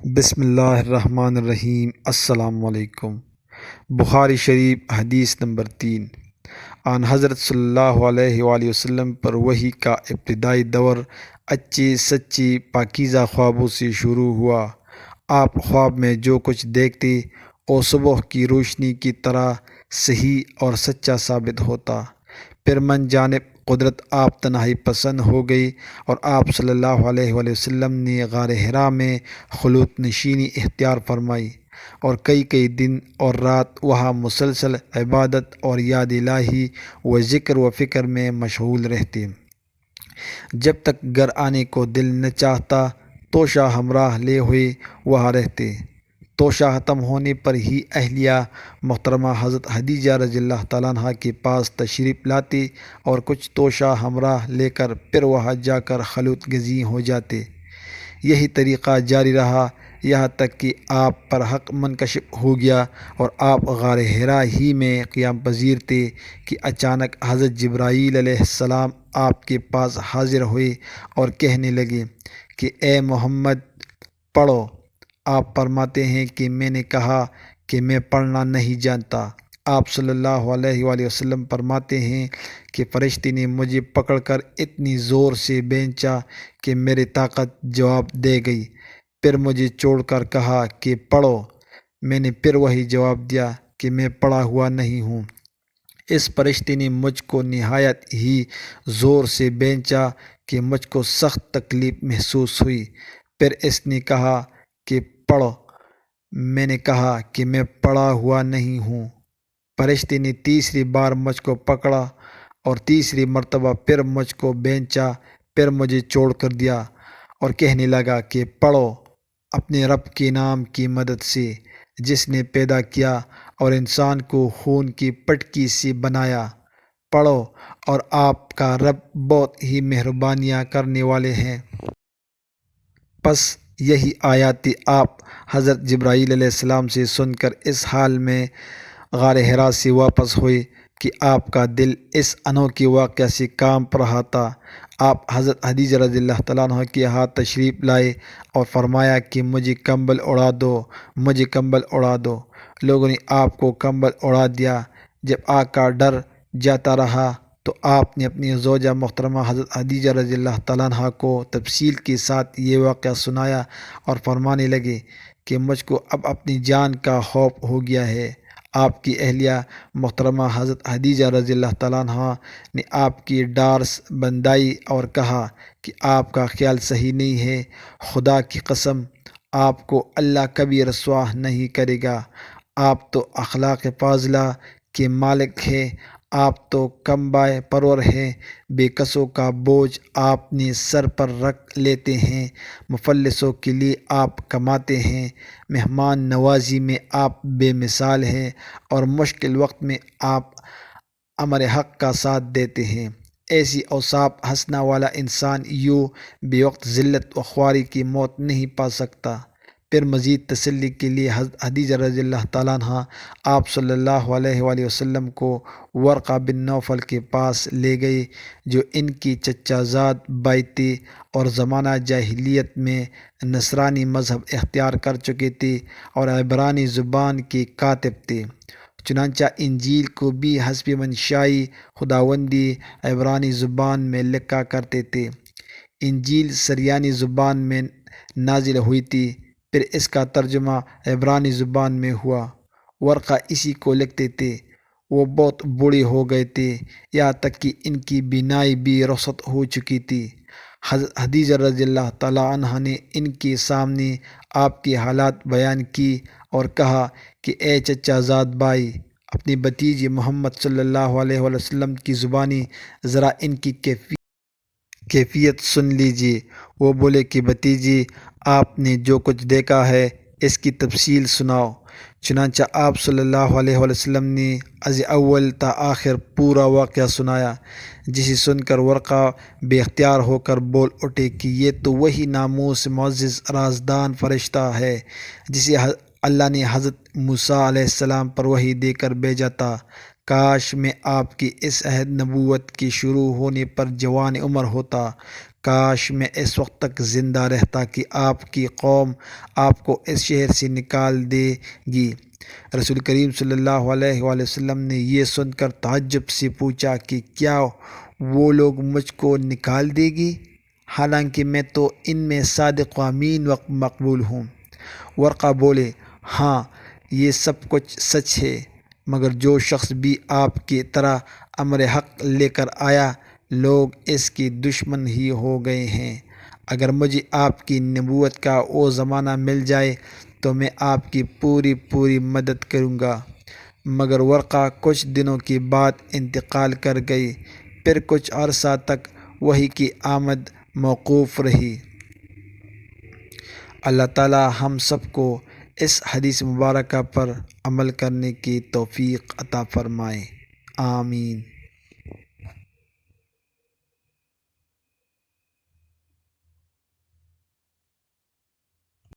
بسم اللہ الرحمن الرحیم۔ السلام علیکم۔ بخاری شریف حدیث نمبر 3۔ آن حضرت صلی اللہ علیہ وآلہ وسلم پر وحی کا ابتدائی دور اچھی سچی پاکیزہ خوابوں سے شروع ہوا۔ آپ خواب میں جو کچھ دیکھتے وہ صبح کی روشنی کی طرح صحیح اور سچا ثابت ہوتا۔ پھر من جانب قدرت آپ تنہائی پسند ہو گئی اور آپ صلی اللہ علیہ وآلہ وسلم نے غار حرا میں خلوت نشینی اختیار فرمائی اور کئی دن اور رات وہاں مسلسل عبادت اور یاد الہی و ذکر و فکر میں مشغول رہتے، جب تک گھر آنے کو دل نہ چاہتا۔ توشہ ہمراہ لے ہوئے وہاں رہتے۔ توشہ ختم ہونے پر ہی اہلیہ محترمہ حضرت خدیجہ رضی اللہ تعالیٰ عنہ کے پاس تشریف لاتے اور کچھ توشہ ہمراہ لے کر پھر وہاں جا کر خلوت گزین ہو جاتے۔ یہی طریقہ جاری رہا یہاں تک کہ آپ پر حق منکشف ہو گیا اور آپ غار حرا ہی میں قیام پذیر تھے کہ اچانک حضرت جبرائیل علیہ السلام آپ کے پاس حاضر ہوئے اور کہنے لگے کہ اے محمد پڑھو۔ آپ فرماتے ہیں کہ میں نے کہا کہ میں پڑھنا نہیں جانتا۔ آپ صلی اللہ علیہ وآلہ وسلم فرماتے ہیں کہ فرشتے نے مجھے پکڑ کر اتنی زور سے بھینچا کہ میری طاقت جواب دے گئی۔ پھر مجھے چھوڑ کر کہا کہ پڑھو۔ میں نے پھر وہی جواب دیا کہ میں پڑھا ہوا نہیں ہوں۔ اس فرشتے نے مجھ کو نہایت ہی زور سے بھینچا کہ مجھ کو سخت تکلیف محسوس ہوئی۔ پھر اس نے کہا کہ پڑھو۔ میں نے کہا کہ میں پڑھا ہوا نہیں ہوں۔ فرشتے نے تیسری بار مجھ کو پکڑا اور تیسری مرتبہ پھر مجھ کو بھینچا، پھر مجھے چھوڑ کر دیا اور کہنے لگا کہ پڑھو اپنے رب کے نام کی مدد سے، جس نے پیدا کیا اور انسان کو خون کی پٹکی سے بنایا۔ پڑھو اور آپ کا رب بہت ہی مہربانیاں کرنے والے ہیں۔ پس یہی آیات آپ حضرت جبرائیل علیہ السلام سے سن کر اس حال میں غار حرا سے واپس ہوئے کہ آپ کا دل اس انوکھے واقعہ سے کانپ رہا تھا۔ آپ حضرت خدیجہ رضی اللہ تعالیٰ عنہ کے ہاتھ تشریف لائے اور فرمایا کہ مجھے کمبل اڑا دو، مجھے کمبل اڑا دو۔ لوگوں نے آپ کو کمبل اڑا دیا۔ جب آقا ڈر جاتا رہا تو آپ نے اپنی زوجہ محترمہ حضرت خدیجہ رضی اللہ تعالیٰ عنہ کو تفصیل کے ساتھ یہ واقعہ سنایا اور فرمانے لگے کہ مجھ کو اب اپنی جان کا خوف ہو گیا ہے۔ آپ کی اہلیہ محترمہ حضرت خدیجہ رضی اللہ تعالیٰ عنہ نے آپ کی ڈارس بندائی اور کہا کہ آپ کا خیال صحیح نہیں ہے، خدا کی قسم آپ کو اللہ کبھی رسوا نہیں کرے گا۔ آپ تو اخلاق فاضلہ کے مالک ہیں، آپ تو کمبائے پرور ہیں، بے کسوں کا بوجھ آپ نے سر پر رکھ لیتے ہیں، مفلسوں کے لیے آپ کماتے ہیں، مہمان نوازی میں آپ بے مثال ہیں اور مشکل وقت میں آپ امر حق کا ساتھ دیتے ہیں۔ ایسی اوصاف ہنسنا والا انسان یوں بے وقت ذلت و خواری کی موت نہیں پا سکتا۔ پھر مزید تسلی کے لیے حضرت خدیجہ رضی اللہ تعالیٰ عنہ آپ صلی اللہ علیہ وآلہ وسلم کو ورقہ بن نوفل کے پاس لے گئے، جو ان کی چچا زاد بھائی تھے اور زمانہ جاہلیت میں نصرانی مذہب اختیار کر چکے تھے اور عبرانی زبان کے کاتب تھے۔ چنانچہ انجیل کو بھی حسب منشائی خداوندی عبرانی زبان میں لکھا کرتے تھے۔ انجیل سریانی زبان میں نازل ہوئی تھی، پھر اس کا ترجمہ عبرانی زبان میں ہوا۔ ورقہ اسی کو لکھتے تھے۔ وہ بہت بوڑھے ہو گئے تھے، یہاں تک کہ ان کی بینائی بھی رخصت ہو چکی تھی۔ حضرت خدیجہ رضی اللہ تعالیٰ عنہ نے ان کے سامنے آپ کی حالات بیان کی اور کہا کہ اے چچا زاد بھائی، اپنی بھتیجی محمد صلی اللہ علیہ وآلہ وسلم کی زبانی ذرا ان کی کیفیت سن لیجیے۔ وہ بولے کہ بھتیجی، آپ نے جو کچھ دیکھا ہے اس کی تفصیل سناؤ۔ چنانچہ آپ صلی اللہ علیہ وآلہ وسلم نے از اول تا آخر پورا واقعہ سنایا، جسے سن کر ورقہ بے اختیار ہو کر بول اٹھے کہ یہ تو وہی ناموس معزز رازدان فرشتہ ہے جسے اللہ نے حضرت موسیٰ علیہ السلام پر وحی دے کر بھیجا تھا۔ کاش میں آپ کی اس عہد نبوت کے شروع ہونے پر جوان عمر ہوتا، کاش میں اس وقت تک زندہ رہتا کہ آپ کی قوم آپ کو اس شہر سے نکال دے گی۔ رسول کریم صلی اللہ علیہ وآلہ وسلم نے یہ سن کر تعجب سے پوچھا کہ کیا وہ لوگ مجھ کو نکال دے گی، حالانکہ میں تو ان میں صادق و امین و مقبول ہوں۔ ورقہ بولے، ہاں یہ سب کچھ سچ ہے، مگر جو شخص بھی آپ کی طرح امر حق لے کر آیا، لوگ اس کے دشمن ہی ہو گئے ہیں۔ اگر مجھے آپ کی نبوت کا وہ زمانہ مل جائے تو میں آپ کی پوری مدد کروں گا۔ مگر ورقہ کچھ دنوں کے بعد انتقال کر گئی، پھر کچھ عرصہ تک وحی کی آمد موقوف رہی۔ اللہ تعالی ہم سب کو اس حدیث مبارکہ پر عمل کرنے کی توفیق عطا فرمائے، آمین۔